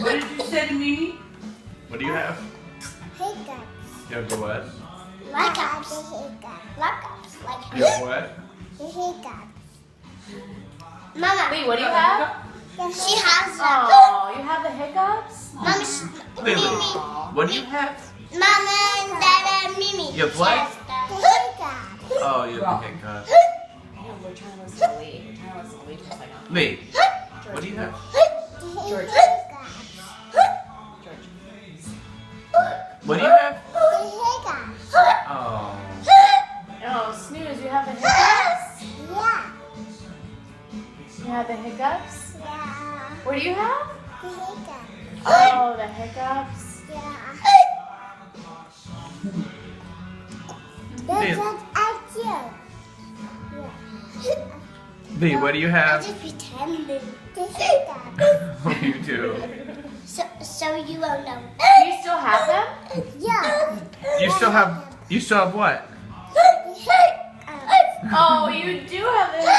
What did you say to Mimi? What do you have? Hiccups. You have the what? Hiccups. Like You have what? hiccups. Mama. Wait, what do you have? She has them. Oh, you have the hiccups? Mama, Mimi. What do you have? Mama and Dada, Mimi. You have what? Hiccups. Oh, you have the hiccups. Yeah, we're trying to listen to Lee. We're trying to listen to Lee for a second. Lee, what do you have? George. George. What do you have? Hiccups. Oh. Oh, Snooze, you have the hiccups? Yeah. You have the hiccups? Yeah. What do you have? The hiccups. Oh, the hiccups. Yeah. Hey. That's what I do. Yeah. Lee, what do you I have? just pretended. The hiccups. What do you do? So you won't know. Do you still have them? Yeah. You still have what? The hiccups. Oh, you do have the hiccups.